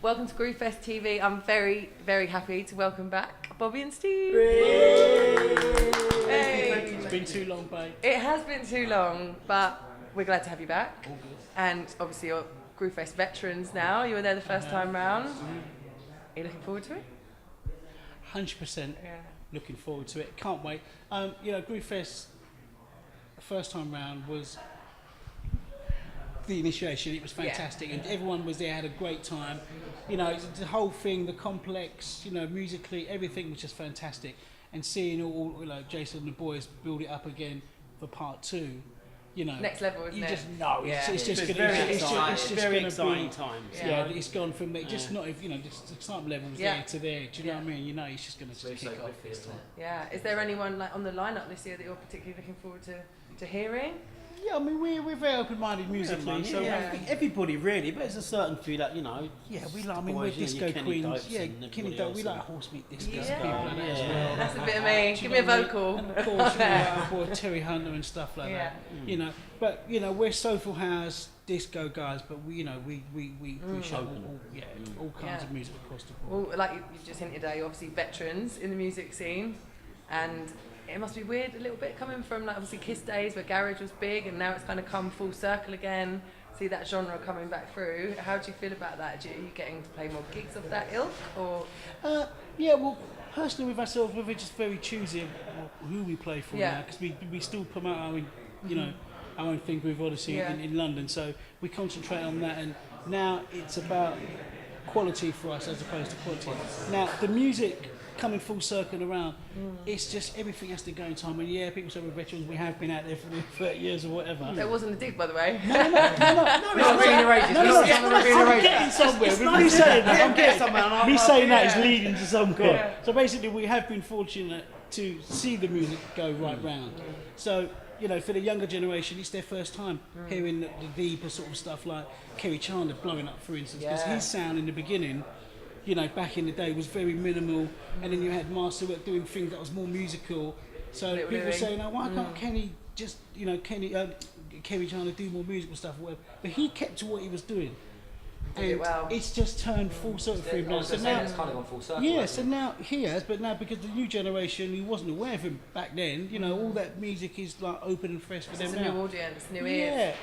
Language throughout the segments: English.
Welcome to Groovefest TV. I'm very, very happy to welcome back Bobby and Steve. Hey. It's been too long, babe. It has been too long, but we're glad to have you back. All good. And obviously you're Groovefest veterans now. You were there the first time round. Are you looking forward to it? 100% looking forward to it. Can't wait. Groovefest, first time round was the initiation. It was fantastic, and everyone was there, had a great time. You know, the whole thing, the complex, musically, everything was just fantastic. And seeing all Jason and the boys build it up again for part 2, next level, isn't it? You just know it's just very exciting times. Yeah, it's gone from just not just excitement levels there to there. Do you know what I mean? It's just going to kick off this time. Yeah. Is there anyone on the lineup this year that you're particularly looking forward to hearing? Yeah, I mean we're very open-minded musically, so I think everybody really, but there's a certain few that Yeah, we like. I mean, we're disco queens. Yeah, Kenny Dope. We like horse meat disco people like that as well. That's a bit of me. Give me a vocal. And of course, our boy Terry Hunter and stuff like that. But we're soulful house disco guys, but we show all kinds of music across the board. Well, like you just hinted at, you're obviously veterans in the music scene, and it must be weird a little bit coming from obviously Kiss days where garage was big, and now it's kind of come full circle again. See that genre coming back through. How do you feel about that? Are you getting to play more gigs of that ilk, or? Well, personally with ourselves, we're just very choosy of who we play for now, because we still promote our our own thing with Odyssey in London, so we concentrate on that, and now it's about quality for us as opposed to quantity. Now the music coming full circle around, it's just everything has to go in time. And people say we're veterans, we have been out there for 30 years or whatever. There wasn't a dig, by the way. No, I'm getting somewhere. Me saying that is leading to somewhere. Yeah. So basically, we have been fortunate to see the music go right round. So, for the younger generation, it's their first time hearing the deeper sort of stuff like Kerry Chandler blowing up, for instance, because his sound in the beginning, back in the day was very minimal, and then you had Masterwork doing things that was more musical. So people were saying, why can't Kenny just, Kerry Chandler do more musical stuff or whatever? But he kept to what he was doing. And it's just turned full circle for him now. So now it's kind of gone full circle. Yeah, so now he has, but now because the new generation who wasn't aware of him back then, all that music is like open and fresh for them now. It's a new audience, new ears. Yeah.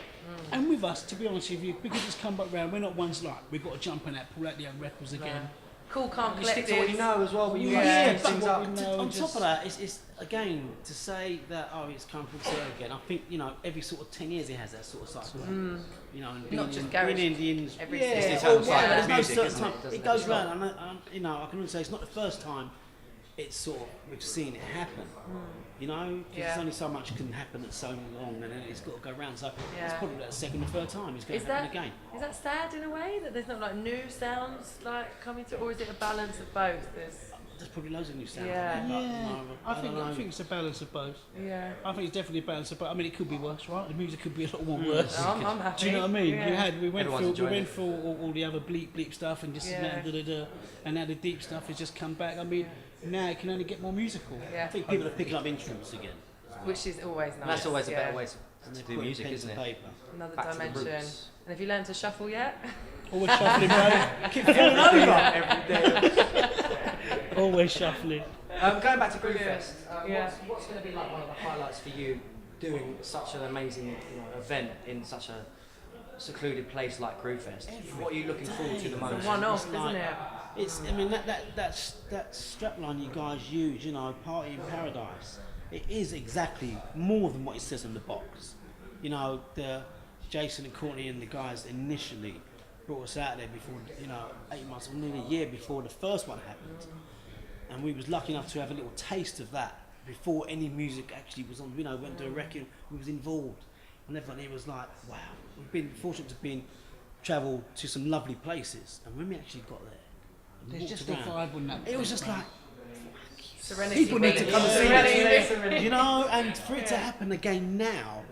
And with us, to be honest with you, because it's come back round, we're not ones like, we've got to jump on that, pull out the old records again. Cool, calm, You stick collected. to what you know as well, but you things up. On top of that, it's again, to say that, it's come full circle again, I think, every sort of 10 years it has that sort of cycle. And Not just garage. Indians, Every It's the eternal cycle of music, certain isn't time. it? It goes round, and I can only say it's not the first time it's sort of, we've seen it happen. There's only so much can happen at so long, and then it's got to go round. So it's probably the second or third time it's going to happen again. Is that sad in a way that there's not new sounds coming to, or is it a balance of both? There's probably loads of new sounds. I think it's a balance of both. Yeah. I think it's definitely a balance of both. I mean, it could be worse, right? The music could be a lot more worse. I'm happy. Do you know what I mean? Yeah. We went through all the other bleep stuff and just and now the deep stuff has just come back. I mean, now it can only get more musical. Yeah. I think people are picking up instruments again. Which is always nice. And that's always a better way to do music, isn't it? Paper. Another Back to the dimension. roots. And have you learned to shuffle yet? Always shuffling, mate. Keep falling over. Every day. Always shuffling. Going back to Groovefest, Yeah. what's going to be like one of the highlights for you doing such an amazing event in such a secluded place like Groovefest? What are you looking forward to the most? It's a one-off, isn't it? I mean, that strapline you guys use, Party in Paradise, it is exactly more than what it says in the box. The Jason and Courtney and the guys initially brought us out there before, 8 months or nearly a year before the first one happened. And we was lucky enough to have a little taste of that before any music actually was on, went to a record, we was involved. And everyone here was like, wow, we've been fortunate to travel to some lovely places. And when we actually got there, There's just a vibe on that. it was just like, Serenity. people need to come and see Serenity. this, and for it to happen again now,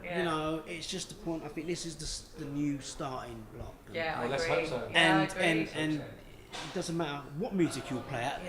it's just the point. I think this is the new starting block. Yeah, I let's agree. hope so. Yeah, I And agree. it doesn't matter what music you'll play at,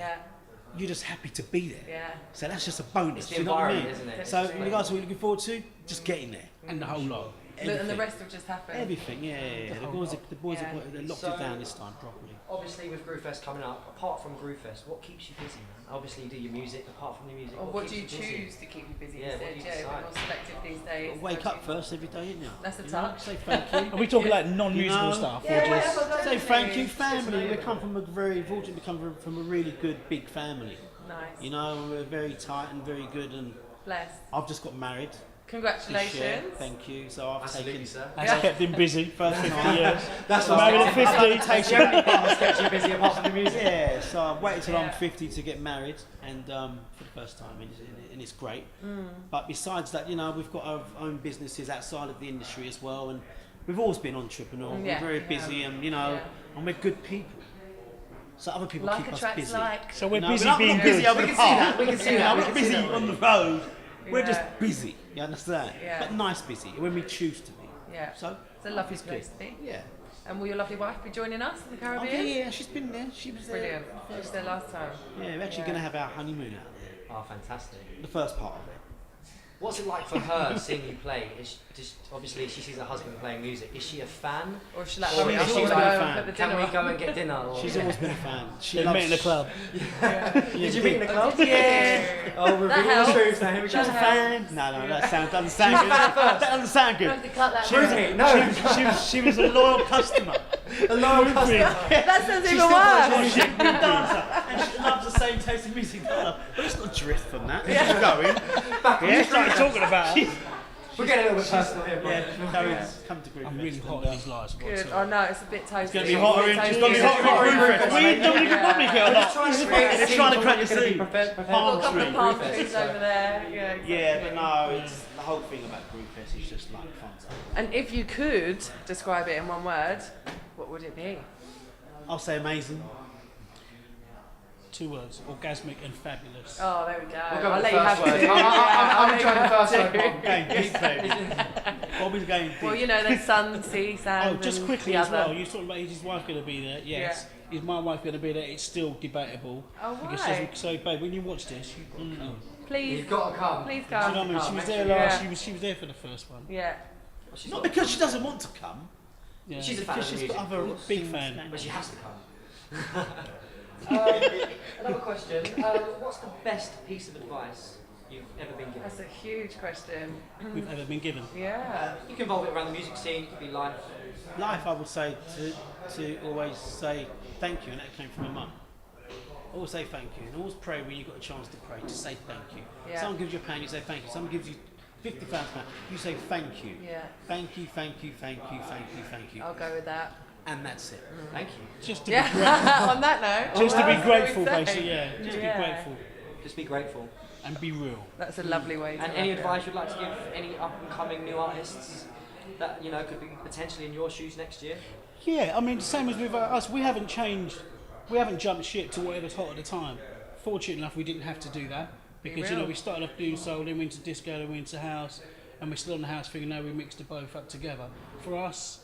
you're just happy to be there. Yeah. So that's just a bonus. It's the do you know what I mean? environment, isn't it? So in regards to what you're looking forward to, just getting there. And the whole lot. And the everything. rest have just happened. Everything, yeah. The boys Yeah. have they locked So- it down this time properly. Obviously, with Groovefest coming up, apart from Groovefest, what keeps you busy, man? Obviously, you do your music. Apart from your music, Or what do you keeps busy? choose to keep you busy Yeah, what instead? do you Yeah, a bit decide? more selective these days. Wake up first every day, isn't it? That's a You touch. know, say thank you. Are we talking like non-musical You know, stuff, Yeah, or just? whatever, Say thank you, please. family. We come from a very fortunate. We come from a really good big family. Nice. You know, we're very tight and very good. And Bless. I've just got married this year. Congratulations. Thank you. So I've Absolutely, taken. sir. That's kept him busy. First 50 years. That's Married at 50. That's the only part that's kept you busy apart from the music. Yeah, so I've waited till Yeah. I'm 50 to get married, and for the first time, and it's great. But besides that, you know, we've got our own businesses outside of the industry as well, and we've always been entrepreneur. Yeah, We're very we busy, have. and you know, Yeah. and we're good people. So other people Like keep us attracts busy. like. So we're No, busy we're not being busy good. over We the can see path. that, we can see that, We're we not can see busy that. on the road. We're Yeah. just busy. You understand? Yeah. But nice busy when we choose to be. Yeah. So It's a lovely it's place good. to be. Yeah. And will your lovely wife be joining us in the Oh, Caribbean? yeah, she's been there. She was there. Brilliant. She was there last time. Yeah, we're actually Yeah. going to have our honeymoon out there. Oh, fantastic. The first part of it. What's it like for her seeing you play? Obviously, she sees her husband playing music. Is she a fan? Or should like, Or hurry is up she and go like a and fan? put the Can dinner we on? go and get dinner? Or She's always been a fan. She They loves met in the club. Did you meet in the club? Yeah. Oh, we're That revealing the helps. truth now. Here we She was a go. fan. No, that doesn't sound good. That doesn't sound You good. have to cut that She was, bit. No. she was a loyal customer. A loyal customer. That sounds She even still goes on worse. shit and dancer, and she loves the same taste of music. But it's not drift from that. She's going. Yeah, started talking about her. We're getting a little bit personal here, bro. Yeah, come to group. I'm really hot in these lives. Good. Oh no, it's a bit toasty. It's going to be hotter in. It's going to be Toasty. hotter in Groovefest. Groovefest. We don't even want me Yeah. get We're just hot. trying to create a They're scene trying to for crack when the you're gonna be scene. prepared. Got a couple of Palm palm tree. trees over there. Yeah, exactly. Yeah, but no, it's the whole thing about Groovefest is just like fun stuff. And if you could describe it in one word, what would it be? I'll say amazing. 2 words: orgasmic and fabulous. Oh, there we go. We'll go I'll with let the you have first to. word. Yeah, I'm I'll enjoying the let first you word. have to. Going deep, baby. Bobby's going deep. Well, you know, there's sun, sea, sand. Oh, just and quickly the as other. well. You talking about is his wife going to be there? Yes. Is my wife going to be there? It's still debatable. Oh, Because why? so, babe, when you watch this, you come. Please, You've got to come. please Do you know what I come. mean? She was make there sure- last. Yeah. She was there for the first one. Yeah. Not because she doesn't want to come. Yeah. She's a fan Because of she's music. got other Big things fan. going But she on. has to come. Another question. What's the best piece of advice you've ever been given? That's a huge question. We've ever been given. Yeah. You can involve it around the music scene, it could be life. Life, I would say to always say thank you, and that came from my mum. Always say thank you, and always pray when you've got a chance to pray. Just say thank you. Yeah. Someone gives you a pound, you say thank you. Someone gives you £50, you say thank you. Yeah. Thank you, thank you, thank you, thank you, thank you, I'll go with that. and that's it. Thank you. Just to be Yeah. On that note. Just to be that's what we grateful, say. basically, yeah. Just Yeah. be grateful Just be grateful. and be real. That's a lovely way to And wrap any it. advice you'd like to give any up and coming new artists that could be potentially in your shoes next year? Yeah, I mean, same as with us, we haven't changed, we haven't jumped ship to whatever's hot at the time. Fortunate enough, we didn't have to do that because, you know, real. we started off doing soul, then we went to disco, then we went to house, and we're still on the house thing, and now we mixed the both up together. For us,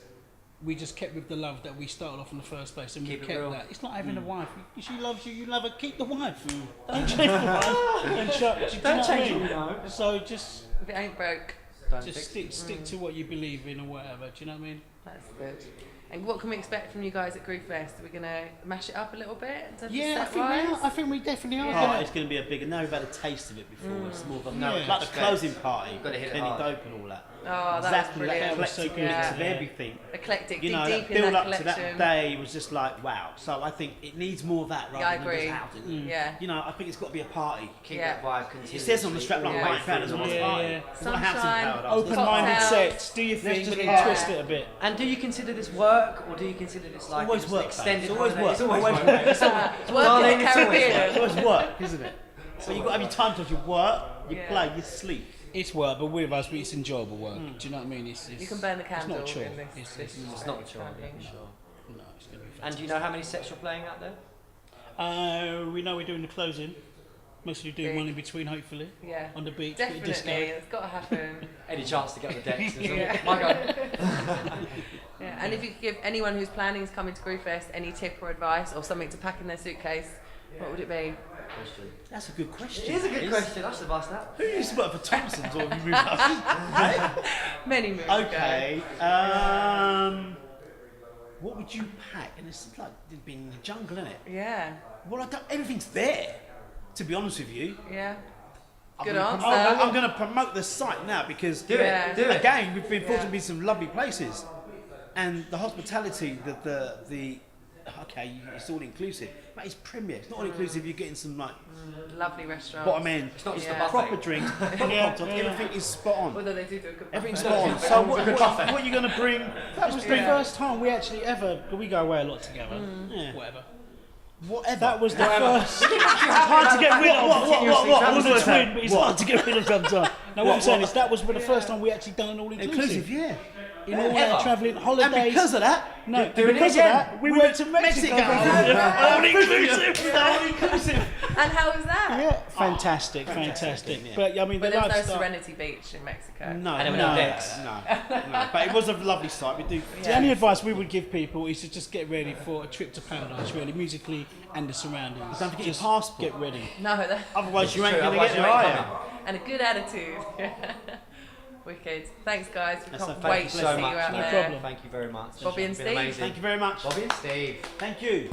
we just kept with the love that we started off in the first place, and Keep we it kept real. that. It's like having a wife. If she loves you, you love her, keep the wife. Don't change the wife. And Don't change what we know. So just If it ain't broke, Don't fix it. stick to what you believe in or whatever, do you know what I mean? that's good. And what can we expect from you guys at Groovefest? Are we going to mash it up a little bit? In terms Yeah, of set-wise? I think we definitely are. Yeah. Oh, it's going to be a bigger. Now we've had a taste of it before. It's more of a Yeah. like the closing party, Gotta hit it Penny hard. Dope and all that. Oh, that Exactly, was that brilliant. was so eclectic good. mix Yeah. of everything. Eclectic, You know, dig that deep in build that up to collection. that day was just like wow. So I think it needs more of that rather Yeah, I than agree. just out. Yeah. You know, I think it's got to be a party. Keep Yeah. that vibe continuously. It says on the strapline all the right way in front, through it's the on the night. party. Yeah. It's not a house in Sunshine. paradise. Open-minded Cocktails. sets, do your thing, just but be- then twist it a bit. And do you consider this work, or do you consider this like always just work, extended babe. It's always holiday? work. It's always Always work. work. mate. It's always- Work Darling, in the it's always Caribbean. It's always work, isn't it? So you've got every time to you work, you Yeah. play, you sleep. It's work, but with us, it's enjoyable work. Do you know what I mean? It's You can burn the it's not candle a chore. in this. It's not a chore, yeah, for sure. No, it's going to be And do you know how many sets you're playing out there? We know we're doing the closing. Mostly doing Big. one in between, hopefully. Yeah. On the beach, bit of Definitely, disco. it's got to happen. Any chance to get on the decks? Yeah. My God. Yeah. And if you could give anyone who's planning to come into Groovefest any tip or advice or something to pack in their suitcase What would it be? Question. That's a good question. It is a good question. I should have asked that. Who used to work for Thompson's or have you moved up? Many moons Okay. ago. What would you pack? And it's like being in the jungle, isn't it? Yeah. Well, everything's there. To be honest with you, Yeah. I'm Good gonna answer. I'm going to promote the site now because Do it. Do it. again, we've been fortunate to be some lovely places, and the hospitality, the okay, it's all inclusive, but it's premier. It's not all inclusive. You're getting some like Lovely restaurant. bottom end, It's not just Yeah. a buffet. proper drinks, proper cocktails. Everything is spot on. Although they do a good Everything's buffet. spot on. So what are you going to bring? That was the Yeah. first time we actually ever. We go away a lot together. Yeah. Whatever. Whatever. That was the first. It's hard to get rid of. It was a twin, but it's hard to get rid of sometimes. Now what I'm saying is that was the first time we actually done an inclusive, all-inclusive. yeah. In all our travelling holidays. And because of that, no, doing it because of again. that, we went to Mexico. all inclusive. All inclusive. And how was that? Yeah, fantastic. yeah. But I mean, But the there was no lifestyle. Serenity Beach in Mexico. No, And there were no, no decks. no. But it was a lovely site. We do. The only advice we would give people is to just get ready for a trip to paradise, really, musically and the surroundings. Don't forget your Just passport. get ready. No, that, Otherwise, you True, ain't going to otherwise get you there, ain't are you? coming. and a good attitude. Wicked. Thanks, guys. We That's can't a wait thank to you see so you much. out No there. problem. Thank you very much. Bobby and It's been Steve. amazing. Thank you very much. Bobby and Steve. Thank you.